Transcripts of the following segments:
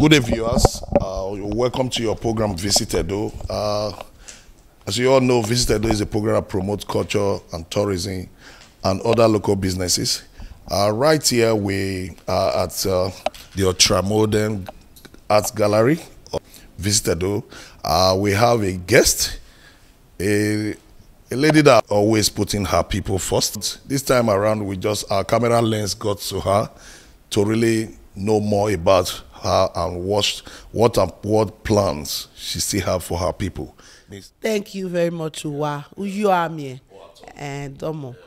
Good day, viewers. Welcome to your program, Visit Edo. As you all know, Visit Edo is a program that promotes culture and tourism and other local businesses. Right here, we are at the Ultramodern Art Gallery of Visit Edo. We have a guest, a lady that always putting her people first. This time around, our camera lens got to her to really know more about her and what plans she still have for her people. Thank you very much, Uwa. You are me. And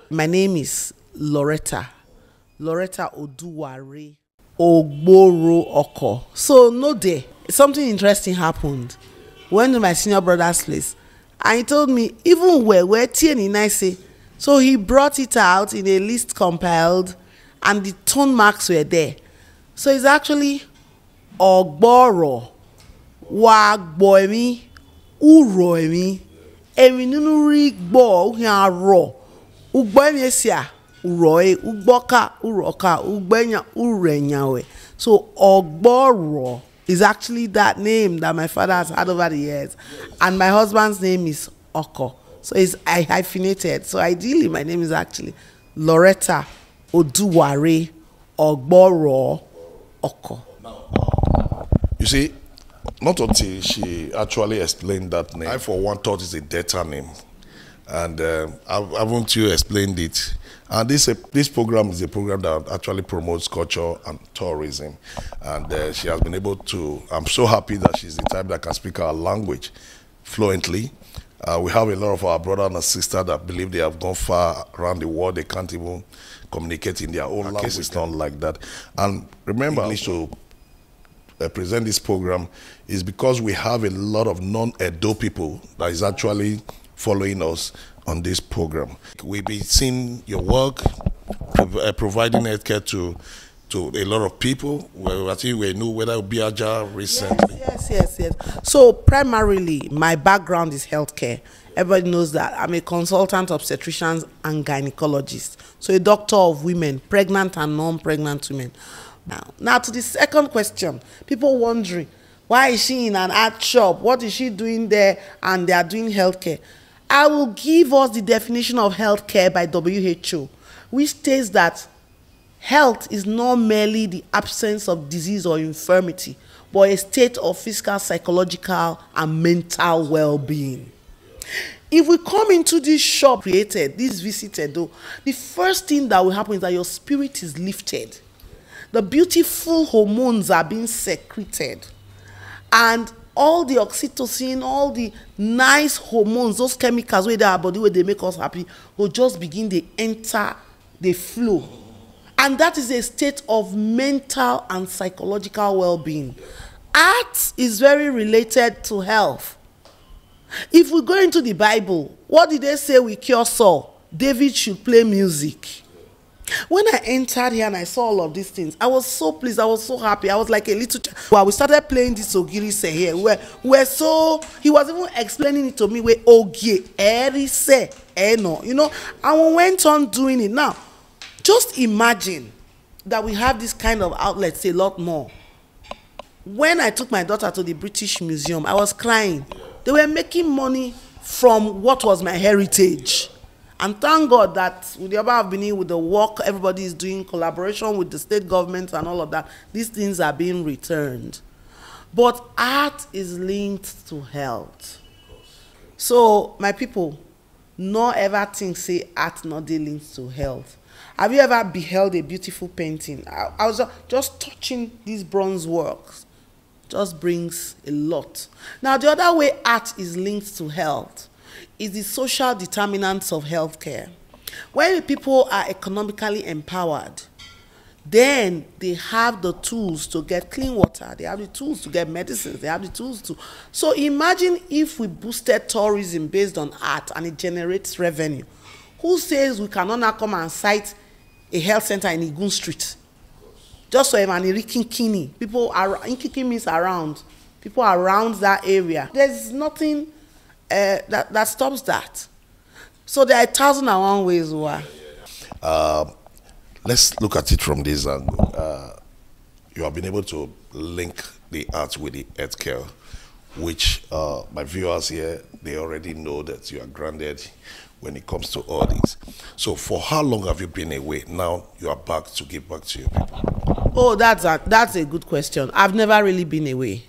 my name is Loretta ODUWARE. OGBORO-OKOR. So no day, something interesting happened. Went to my senior brother's place, and he told me even where TNI, so he brought it out in a list compiled, and the tone marks were there. So it's actually Ogboro wa gboemi uroemi emi nunu ri gbo ro ugboemi esia uroe ugboka uroka ugbenya urenyawe. So Ogboro is actually that name that my father has had over the years, and my husband's name is Okor, so it's hyphenated. So ideally my name is actually Loretta ODUWARE OGBORO-OKOR. You see, not until she actually explained that name, I for one thought it's a data name, and haven't you explained it? And this program is a program that actually promotes culture and tourism, and she has been able to. I'm so happy that she's the type that can speak our language fluently. We have a lot of our brothers and sisters that believe they have gone far around the world. They can't even communicate in their own language. Case is not like that. And remember, English to present this program is because we have a lot of non-Edo people that is actually following us on this program. We've been seeing your work, providing healthcare to a lot of people. I think we know whether it be Aja recently. Yes. So primarily, my background is healthcare. Everybody knows that I'm a consultant obstetrician and gynecologist. So a doctor of women, pregnant and non-pregnant women. Now to the second question, people wondering, why is she in an art shop? What is she doing there? And they are doing healthcare. I will give us the definition of healthcare by WHO, which states that health is not merely the absence of disease or infirmity, but a state of physical, psychological, and mental well-being. If we come into this shop created, this Visit Edo, the first thing that will happen is that your spirit is lifted. The beautiful hormones are being secreted, and all the oxytocin, all the nice hormones, those chemicals where they are body, where they make us happy, will just begin to enter, they flow. And that is a state of mental and psychological well-being. Art is very related to health. If we go into the Bible, what did they say we cure Saul? David should play music. When I entered here and I saw all of these things, I was so pleased, I was so happy. I was like a little child. Well, we started playing this Ogiri se here. He was even explaining it to me where Ogie, Eri se, Eno, you know, and we went on doing it. Now, just imagine that we have this kind of outlets a lot more. When I took my daughter to the British Museum, I was crying. They were making money from what was my heritage. And thank God that with the Oba of Benin, with the work everybody is doing, collaboration with the state government and all of that, these things are being returned. But art is linked to health. So, my people, no ever think say art not linked to health. Have you ever beheld a beautiful painting? I was just touching these bronze works. Just brings a lot. Now, the other way art is linked to health is the social determinants of healthcare. When people are economically empowered, then they have the tools to get clean water, they have the tools to get medicines, they have the tools to. So imagine if we boosted tourism based on art and it generates revenue. Who says we cannot now come and cite a health center in Igun Street? Just so an Kinkini, people are, Inkiki means around, people around that area. There's nothing that stops that. So there are 1,001 ways why. Let's look at it from this angle. You have been able to link the art with the healthcare, which my viewers here, they already know that you are grounded when it comes to all this. So for how long have you been away? Now you are back to give back to your people. Oh, that's a good question. I've never really been away.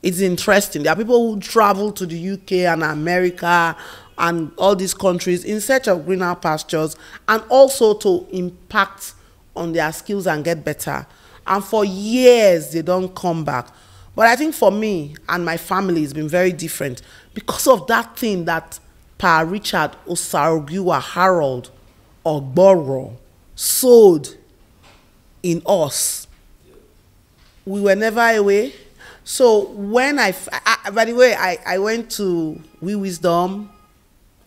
It's interesting. There are people who travel to the UK and America and all these countries in search of greener pastures and also to impact on their skills and get better. And for years, they don't come back. But I think for me and my family, it's been very different because of that thing that Pa Richard Osarogiwa Harold OGBORO sowed in us. We were never away. So when by the way, I went to We Wisdom,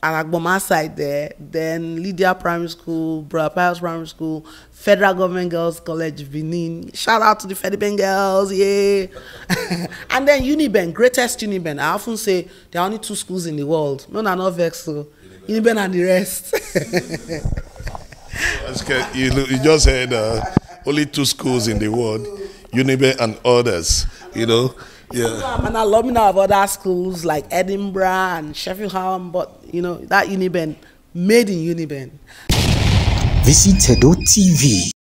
Alagboma side there, then Lydia Primary School, Brother Pius Primary School, Federal Government Girls College, Benin. Shout out to the Fediben girls, yeah. And then Uniben, greatest Uniben. I often say there are only 2 schools in the world. No, not vex, so Uniben and the rest. You just said only 2 schools in the world, Uniben and others, you know. Yeah. I'm an alumni of other schools like Edinburgh and Sheffield Hallam, but you know, that Uniben, made in Uniben. Visit Tedo TV.